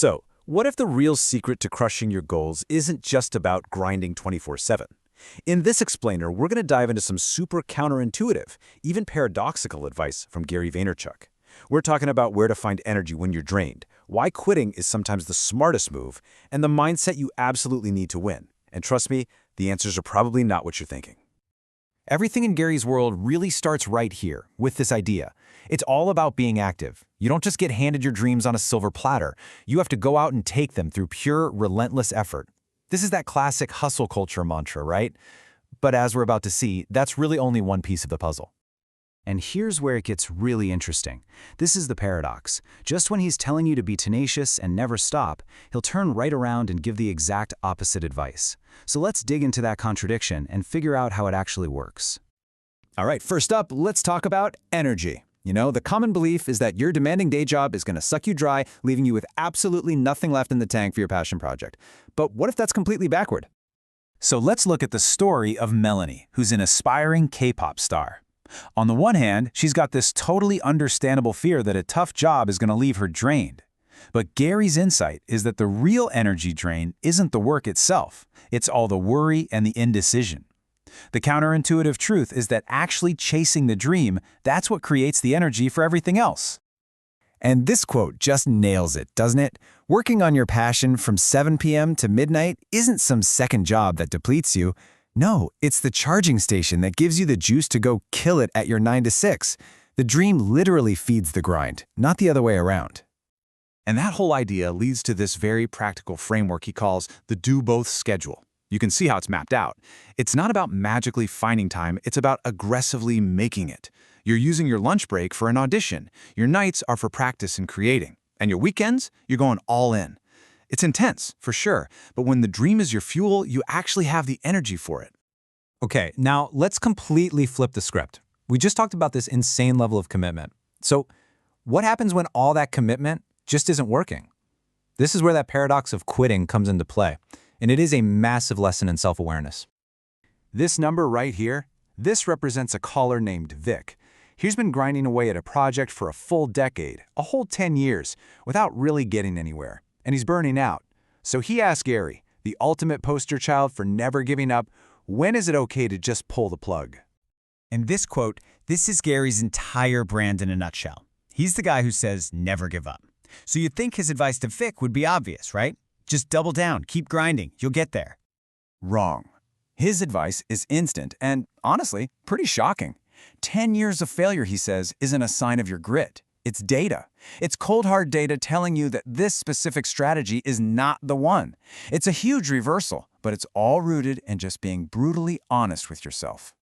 So, what if the real secret to crushing your goals isn't just about grinding 24/7? In this explainer, we're going to dive into some super counterintuitive, even paradoxical advice from Gary Vaynerchuk. We're talking about where to find energy when you're drained, why quitting is sometimes the smartest move, and the mindset you absolutely need to win. And trust me, the answers are probably not what you're thinking. Everything in Gary's world really starts right here, with this idea. It's all about being active. You don't just get handed your dreams on a silver platter. You have to go out and take them through pure, relentless effort. This is that classic hustle culture mantra, right? But as we're about to see, that's really only one piece of the puzzle. And here's where it gets really interesting. This is the paradox. Just when he's telling you to be tenacious and never stop, he'll turn right around and give the exact opposite advice. So let's dig into that contradiction and figure out how it actually works. All right, first up, let's talk about energy. You know, the common belief is that your demanding day job is going to suck you dry, leaving you with absolutely nothing left in the tank for your passion project. But what if that's completely backward? So let's look at the story of Melanie, who's an aspiring K-pop star. On the one hand, she's got this totally understandable fear that a tough job is going to leave her drained. But Gary's insight is that the real energy drain isn't the work itself. It's all the worry and the indecision. The counterintuitive truth is that actually chasing the dream, that's what creates the energy for everything else. And this quote just nails it, doesn't it? Working on your passion from 7 p.m. to midnight isn't some second job that depletes you. No, it's the charging station that gives you the juice to go kill it at your 9 to 6. The dream literally feeds the grind, not the other way around. And that whole idea leads to this very practical framework he calls the do-both schedule. You can see how it's mapped out. It's not about magically finding time, it's about aggressively making it. You're using your lunch break for an audition. Your nights are for practice and creating. And your weekends, you're going all in. It's intense, for sure, but when the dream is your fuel, you actually have the energy for it. Okay, now let's completely flip the script. We just talked about this insane level of commitment. So what happens when all that commitment just isn't working? This is where that paradox of quitting comes into play, and it is a massive lesson in self-awareness. This number right here, this represents a caller named Vic. He's been grinding away at a project for a full decade, a whole 10 years, without really getting anywhere. And he's burning out. So he asked Gary, the ultimate poster child for never giving up, when is it okay to just pull the plug? In this quote, this is Gary's entire brand in a nutshell. He's the guy who says never give up. So you'd think his advice to Vic would be obvious, right? Just double down, keep grinding, you'll get there. Wrong. His advice is instant and, honestly, pretty shocking. 10 years of failure, he says, isn't a sign of your grit. It's data. It's cold hard data telling you that this specific strategy is not the one. It's a huge reversal, but it's all rooted in just being brutally honest with yourself.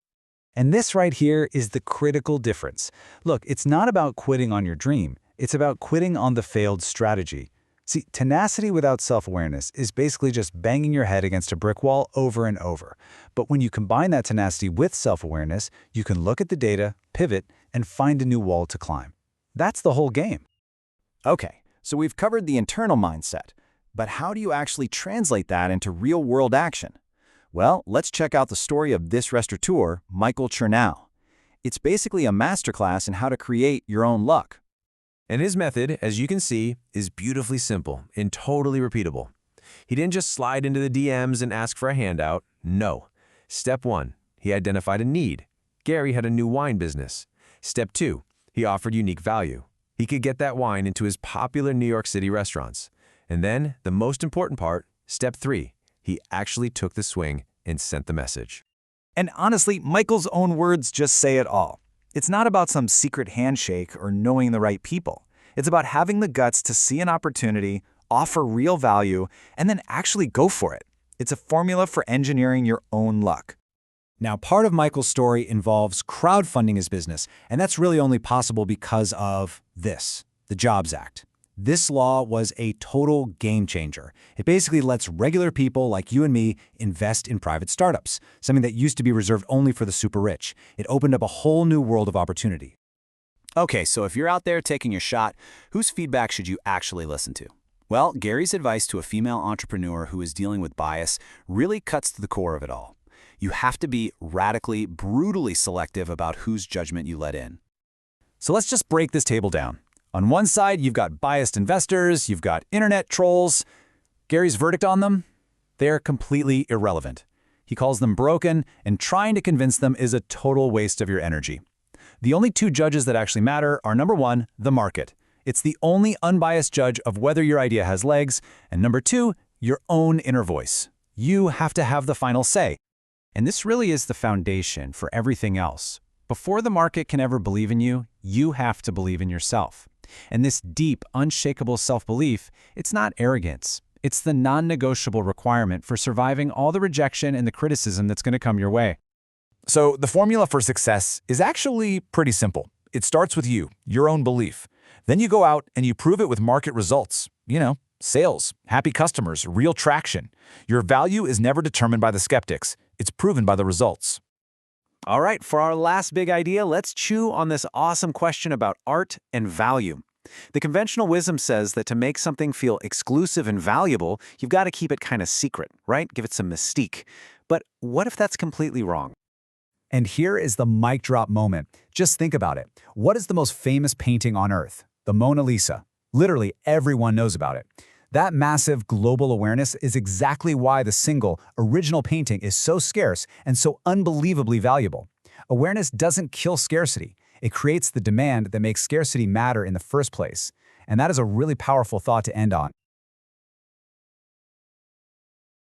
And this right here is the critical difference. Look, it's not about quitting on your dream. It's about quitting on the failed strategy. See, tenacity without self-awareness is basically just banging your head against a brick wall over and over. But when you combine that tenacity with self-awareness, you can look at the data, pivot, and find a new wall to climb. That's the whole game. Okay, so we've covered the internal mindset, but how do you actually translate that into real-world action? Well, let's check out the story of this restaurateur, Michael Chernow. It's basically a masterclass in how to create your own luck. And his method, as you can see, is beautifully simple and totally repeatable. He didn't just slide into the DMs and ask for a handout. No. Step 1, he identified a need. Gary had a new wine business. Step 2, he offered unique value. He could get that wine into his popular New York City restaurants. And then, the most important part, step 3, he actually took the swing and sent the message. And honestly, Michael's own words just say it all. It's not about some secret handshake or knowing the right people. It's about having the guts to see an opportunity, offer real value, and then actually go for it. It's a formula for engineering your own luck. Now, part of Michael's story involves crowdfunding his business, and that's really only possible because of this, the Jobs Act. This law was a total game changer. It basically lets regular people like you and me invest in private startups, something that used to be reserved only for the super rich. It opened up a whole new world of opportunity. Okay, so if you're out there taking your shot, whose feedback should you actually listen to? Well, Gary's advice to a female entrepreneur who is dealing with bias really cuts to the core of it all. You have to be radically, brutally selective about whose judgment you let in. So let's just break this table down. On one side, you've got biased investors, you've got internet trolls. Gary's verdict on them? They're completely irrelevant. He calls them broken, and trying to convince them is a total waste of your energy. The only two judges that actually matter are, number one, the market. It's the only unbiased judge of whether your idea has legs, and number two, your own inner voice. You have to have the final say. And this really is the foundation for everything else. Before the market can ever believe in you, you have to believe in yourself. And this deep, unshakable self-belief, it's not arrogance. It's the non-negotiable requirement for surviving all the rejection and the criticism that's going to come your way. So the formula for success is actually pretty simple. It starts with you, your own belief. Then you go out and you prove it with market results. Sales, happy customers, real traction. Your value is never determined by the skeptics. It's proven by the results. All right, for our last big idea, let's chew on this awesome question about art and value. The conventional wisdom says that to make something feel exclusive and valuable, you've got to keep it kind of secret, right? Give it some mystique. But what if that's completely wrong? And here is the mic drop moment. Just think about it. What is the most famous painting on Earth? The Mona Lisa. Literally everyone knows about it. That massive global awareness is exactly why the single, original painting is so scarce and so unbelievably valuable. Awareness doesn't kill scarcity. It creates the demand that makes scarcity matter in the first place. And that is a really powerful thought to end on.